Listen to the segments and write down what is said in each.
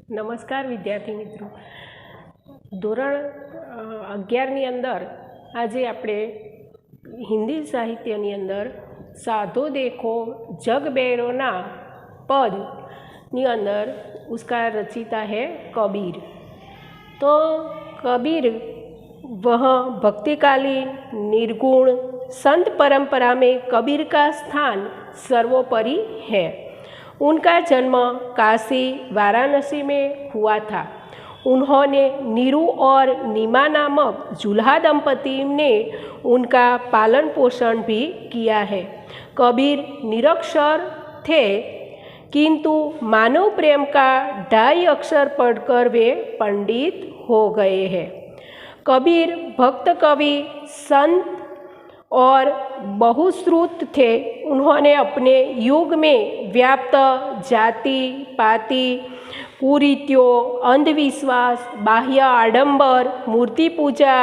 નમસ્કાર વિદ્યાર્થી મિત્રો, ધોરણ 11ની અંદર આજે આપણે હિન્દી સાહિત્યની અંદર साधो देखो जग बेरोना पदनी अंदर उसका रचिता है कबीर। तो कबीर वह भक्तिकालीन निर्गुण संत परंपरा में कबीर का स्थान सर्वोपरि है। उनका जन्म काशी वाराणसी में हुआ था। उन्होंने नीरू और नीमा नामक जुल्हा दंपति ने उनका पालन पोषण भी किया है। कबीर निरक्षर थे, किंतु मानव प्रेम का 2.5 अक्षर पढ़कर वे पंडित हो गए हैं। कबीर भक्त कवि संत और बहुश्रुत थे। उन्होंने अपने युग में व्याप्त जाति पाति कुरीतियों, अंधविश्वास, बाह्य आडंबर, मूर्ति पूजा,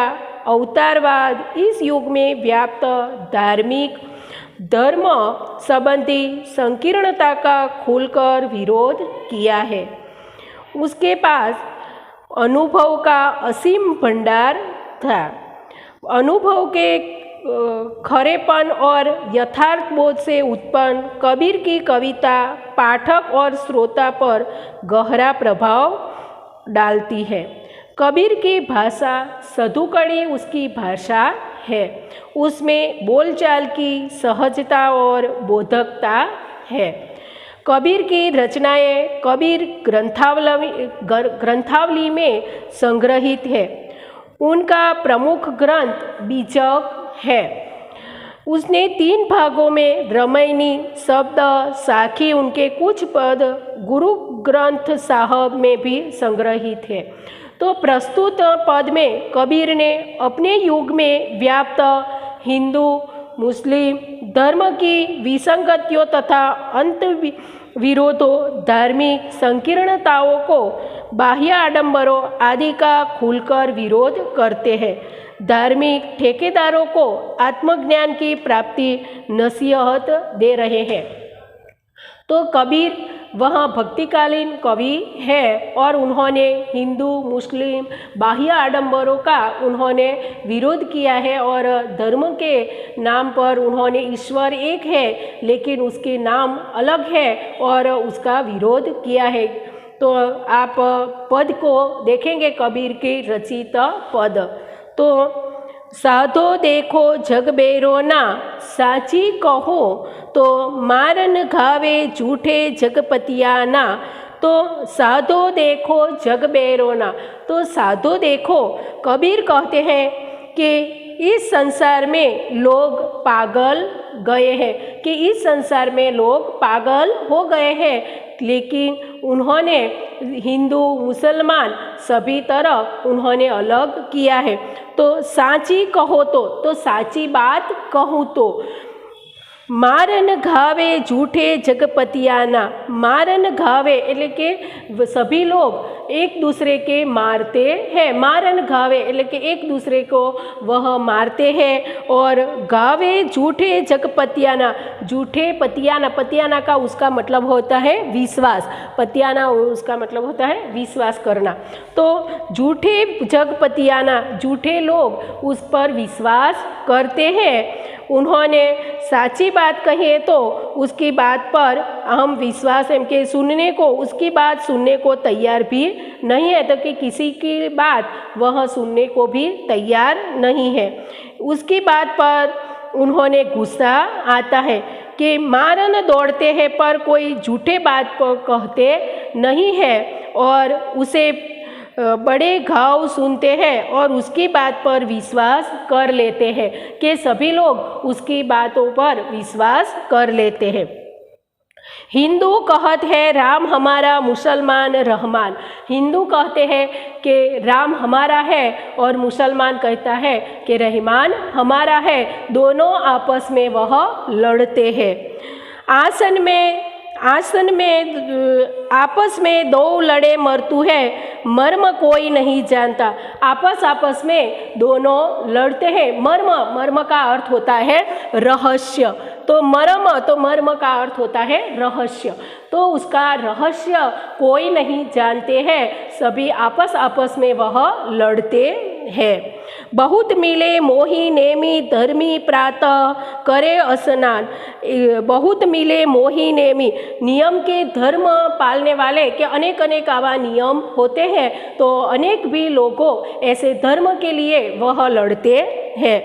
अवतारवाद, इस युग में व्याप्त धार्मिक धर्म संबंधी संकीर्णता का खुलकर विरोध किया है। उसके पास अनुभव का असीम भंडार था। अनुभव के खरेपन और यथार्थ बोध से उत्पन्न कबीर की कविता पाठक और श्रोता पर गहरा प्रभाव डालती है। कबीर की भाषा सधुकड़ी उसकी भाषा है। उसमें बोलचाल की सहजता और बोधकता है। कबीर की रचनाएं कबीर ग्रंथावली में संग्रहित है। उनका प्रमुख ग्रंथ बीजक है। उसने 3 भागों में रामायणी शब्द साखी उनके कुछ पद गुरु ग्रंथ साहब में भी संग्रहित है। तो प्रस्तुत पद में कबीर ने अपने युग में व्याप्त हिंदू मुस्लिम धर्म की विसंगतियों तथा अंत विरोधों, धार्मिक संकीर्णताओं को, बाह्य आडंबरों आदि का खुलकर विरोध करते हैं। धार्मिक ठेकेदारों को आत्मज्ञान की प्राप्ति नसीहत दे रहे हैं। तो कबीर वह भक्तिकालीन कवि है और उन्होंने हिंदू मुस्लिम बाह्य आडंबरों का उन्होंने विरोध किया है और धर्म के नाम पर उन्होंने ईश्वर एक है लेकिन उसके नाम अलग है और उसका विरोध किया है। तो आप पद को देखेंगे कबीर के रचित पद। तो साधो देखो जग बेरोना साची कहो तो मारन घावे झूठे जगपतियाना। तो साधो देखो जग बेरोना, तो साधो देखो, कबीर कहते हैं कि इस संसार में लोग पागल गए हैं, कि इस संसार में लोग पागल हो गए हैं, लेकिन उन्होंने हिंदू मुसलमान सभी तरह उन्होंने अलग किया है। तो साची कहो तो साची बात कहूँ तो मारन घावे झूठे जगपतियाना। मारन घावे એટલે કે सभी लोग एक दूसरे के मारते हैं। मारन घावे એટલે કે एक दूसरे को वह मारते हैं। और घावे झूठे जगपतियाना, झूठे पतियाना, पतियाना का उसका मतलब होता है विश्वास, पतियाना उसका मतलब होता है विश्वास करना। तो झूठे जगपतियाना, झूठे लोग उस पर विश्वास करते हैं। उन्होंने साची बात कही है तो उसकी बात पर हम विश्वास है कि सुनने को, उसकी बात सुनने को तैयार भी नहीं है, तो कि किसी की बात वह सुनने को भी तैयार नहीं है। उसकी बात पर उन्होंने गुस्सा आता है कि मारन दौड़ते हैं पर कोई झूठे बात को कहते नहीं है और उसे बड़े घाव सुनते हैं और उसकी बात पर विश्वास कर लेते हैं, कि सभी लोग उसकी बातों पर विश्वास कर लेते हैं। हिंदू कहते हैं राम हमारा, मुसलमान रहमान। हिंदू कहते हैं कि राम हमारा है और मुसलमान कहता है कि रहमान हमारा है। दोनों आपस में वह लड़ते हैं। आसन में आपस में 2 लड़े मरतू है, मर्म कोई नहीं जानता। आपस में दोनों लड़ते हैं। मर्म का अर्थ होता है रहस्य, तो मर्म का अर्थ होता है रहस्य। तो उसका रहस्य कोई नहीं जानते हैं, सभी आपस में वह लड़ते हैं। बहुत मिले मोही नेमी धर्मी प्रातः करे स्नान। बहुत मिले मोही नेमी, नियम के धर्म पालने वाले के अनेक आवा नियम होते हैं, तो अनेक भी लोगों ऐसे धर्म के लिए वह लड़ते हैं।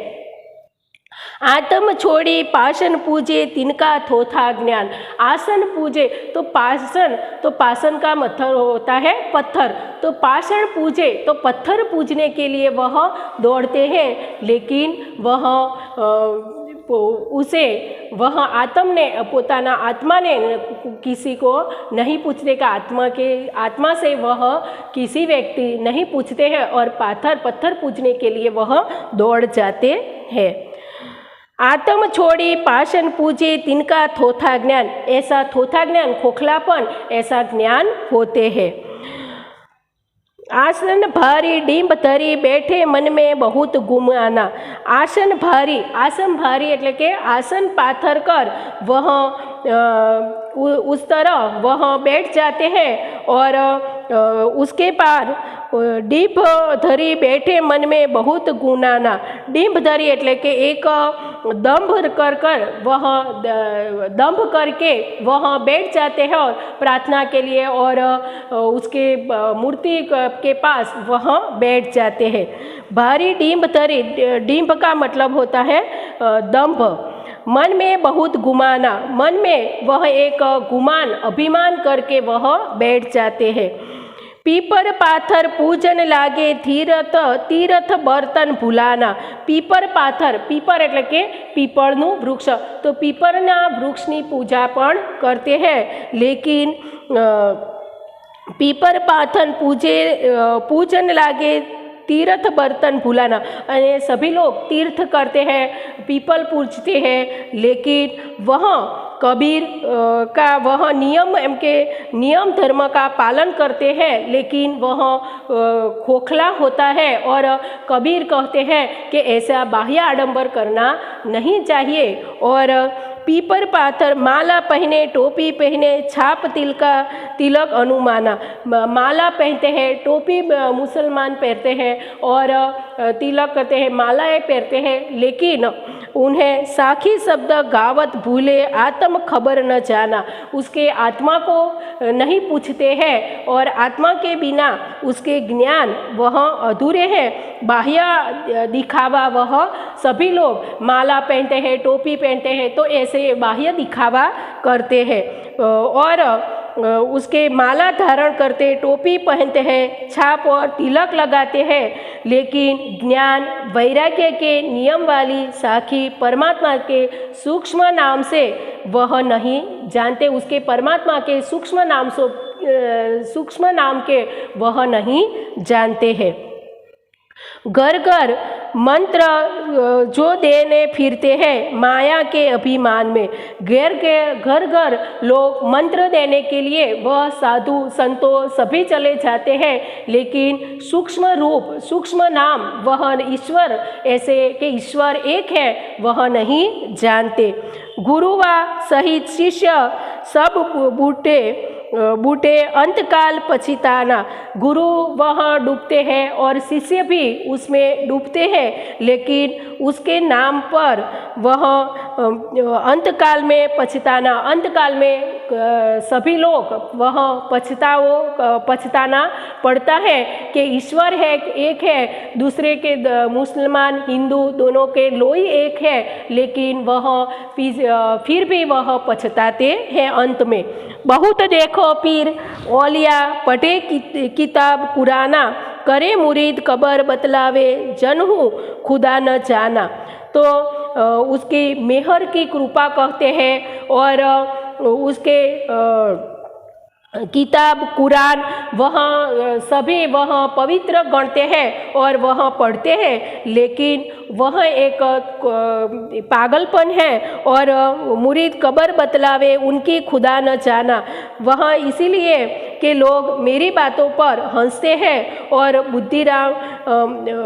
आत्म छोड़ी पाषण पूजे तिनका थोथा ज्ञान। आसन पूजे तो पाषण का मतलब होता है पत्थर, तो पाषण पूजे तो पत्थर पूजने के लिए वह दौड़ते हैं, लेकिन वह आत्मा ने किसी को नहीं पूछने का, आत्मा से वह किसी व्यक्ति नहीं पूछते हैं और पत्थर पूजने के लिए वह दौड़ जाते हैं। आत्म छोड़ी पाषण पूजे तिनका थोथा ज्ञान। ऐसा थोथा ज्ञान, खोखलापन, ऐसा ज्ञान होते हैं। आसन भारी डिंब धरी बैठे मन में बहुत गुमाना। आसन भारी એટલે કે आसन पाथर कर वह उस तरह वह बैठ जाते हैं और उसके पार डिंब धरी बैठे मन में बहुत गुनाना। डिंब धरी એટલે કે एक दंभ करके वह बैठ जाते हैं और प्रार्थना के लिए और उसके मूर्ति के पास वह बैठ जाते हैं। भारी डिंब धरी, डिंब का मतलब होता है दंभ। मन में बहुत गुमाना, मन में वह एक गुमान अभिमान करके वह बैठ जाते हैं। पीपर पाथर पूजन लागे तीरथ बर्तन भूलाना। पीपर એટલે કે પીપળનું વૃક્ષ, તો પીપળના વૃક્ષની પૂજા પણ કરते हैं, लेकिन पीपर पाथर पूजन लागे तीर्थ बर्तन भूलाना। अने सभी लोग तीर्थ करते हैं, पीपल पूजते हैं, लेकिन वह कबीर का वह नियम धर्म का पालन करते हैं, लेकिन वह खोखला होता है और कबीर कहते हैं कि ऐसा बाह्य आडंबर करना नहीं चाहिए। और पीपर पाथर माला पहने टोपी पहने छाप तिलक अनुमाना। माला पहनते हैं, टोपी मुसलमान पहनते हैं और तिलक करते हैं, मालाएं पहनते हैं, लेकिन उन्हें साखी शब्द गावत भूले आत्म खबर न जाना। उसके आत्मा को नहीं पूछते हैं और आत्मा के बिना उसके ज्ञान वह अधूरे हैं। बाह्य दिखावा, वह सभी लोग माला पहनते हैं, टोपी पहनते हैं, तो ऐसे बाह्य दिखावा करते हैं और उसके माला धारण करते, टोपी पहनते हैं, छाप और तिलक लगाते हैं, लेकिन ज्ञान वैराग्य के नियम वाली साखी परमात्मा के सूक्ष्म नाम से वह नहीं जानते। उसके परमात्मा के सूक्ष्म नाम के वह नहीं जानते हैं। घर घर मंत्र जो देने फिरते हैं माया के अभिमान में। घर घर लोग मंत्र देने के लिए वह साधु संतों सभी चले जाते हैं, लेकिन सूक्ष्म नाम वह ईश्वर, ऐसे कि ईश्वर एक है, वह नहीं जानते। गुरुवा सहित शिष्य सब बूटे अंतकाल पछिताना। गुरु वहाँ डूबते हैं और शिष्य भी उसमें डूबते हैं, लेकिन उसके नाम पर वह अंतकाल में पछताना, अंतकाल में सभी लोग वह पछताना पड़ता है कि ईश्वर है, एक है, दूसरे के मुसलमान हिंदू दोनों के लोई एक है, लेकिन वह फिर भी वह पछताते हैं अंत में। बहुत देखो पीर औलिया पढ़े किताब कुराना, करे मुरीद कबर बतलावे जनहू खुदा न जाना। तो उसकी मेहर की कृपा कहते हैं और उसके किताब कुरान वहाँ सभी वह पवित्र गणते हैं और वह पढ़ते हैं, लेकिन वह एक पागलपन है और मुरीद कबर बतलावे उनकी खुदा न जाना। वह इसीलिए कि लोग मेरी बातों पर हंसते हैं और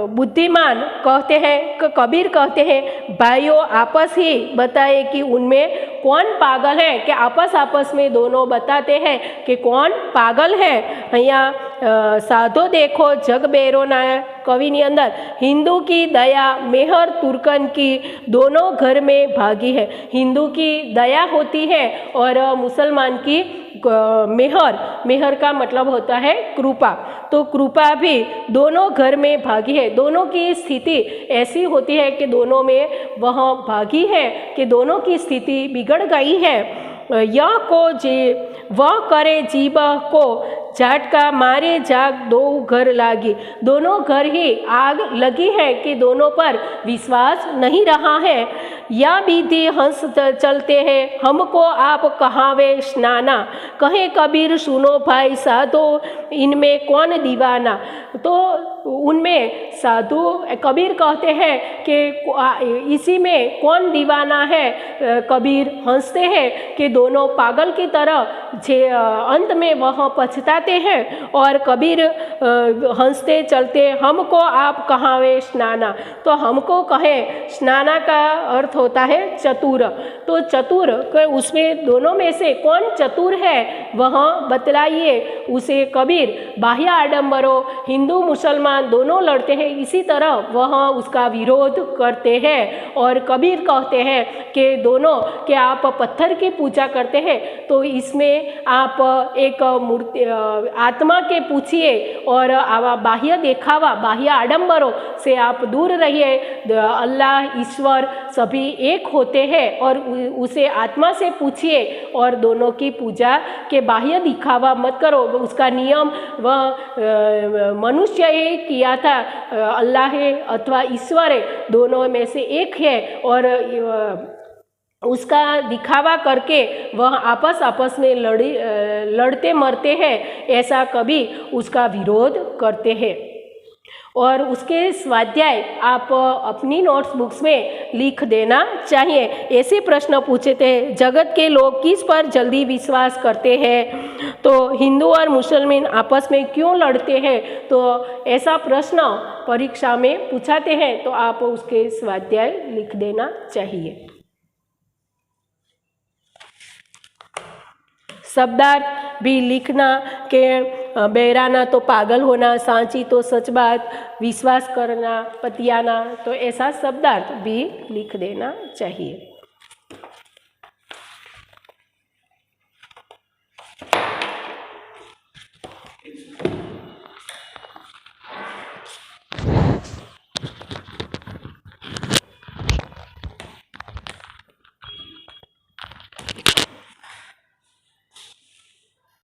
बुद्धिमान कहते हैं, कबीर कहते हैं भाइयों आपस ही बताए कि उनमें कौन पागल है, कि आपस में दोनों बताते हैं कि कौन पागल है। અહીંયા સાધો દેખો જગ બેરોના कविनी अंदर हिंदू की दया मेहर तुर्कन की दोनों घर में भागी है। हिंदू की दया होती है और मुसलमान की मेहर का मतलब होता है कृपा। तो कृपा भी दोनों घर में भागी है। दोनों की स्थिति ऐसी होती है कि दोनों में वह भागी है कि दोनों की स्थिति बिगड़ गई है। यह को जे वह करे जीव को झटका मारे जाग दो घर लागी। दोनों घर ही आग लगी है कि दोनों पर विश्वास नहीं रहा है। या विधि हंस चलते हैं हमको आप कहावे स्नाना। कहे कबीर सुनो भाई साधो इनमें कौन दीवाना। तो उनमें साधु कबीर कहते हैं कि इसी में कौन दीवाना है। कबीर हंसते हैं कि दोनों पागल की तरह जे अंत में वह पछताते हैं। और कबीर हंसते चलते हमको आप कहावे स्नाना। तो हमको कहे स्नाना का अर्थ होता है चतुर। तो चतुर उसमें दोनों में से कौन चतुर है वह बतलाइए। उसे कबीर बाह्य आडंबरों हिंदू मुसलमान दोनों लड़ते हैं, इसी तरह वह उसका विरोध करते हैं। और कबीर कहते हैं कि दोनों कि आप पत्थर की पूजा करते हैं तो इसमें आप एक मूर्ति आत्मा के पूछिए और बाह्य देखावा बाह्य आडंबरों से आप दूर रहिए। अल्लाह ईश्वर सभी एक होते हैं और उसे आत्मा से पूछिए और दोनों की पूजा के बाह्य दिखावा मत करो। उसका नियम वह मनुष्य ही किया था, अल्लाह अथवा ईश्वर दोनों में से एक है और उसका दिखावा करके वह आपस में लड़ते मरते हैं। ऐसा कभी उसका विरोध करते हैं। और उसके स्वाध्याय आप अपनी नोट्स बुक्स में लिख देना चाहिए। ऐसे प्रश्न पूछे थे जगत के लोग किस पर जल्दी विश्वास करते हैं, तो हिंदू और मुसलमान आपस में क्यों लड़ते हैं। तो ऐसा प्रश्न परीक्षा में पूछाते हैं तो आप उसके स्वाध्याय लिख देना चाहिए। शब्दार्थ भी लिखना के बहराना तो पागल होना, सांची तो सच बात, विश्वास करना, पतियाना, तो ऐसा शब्दार्थ भी लिख देना चाहिए।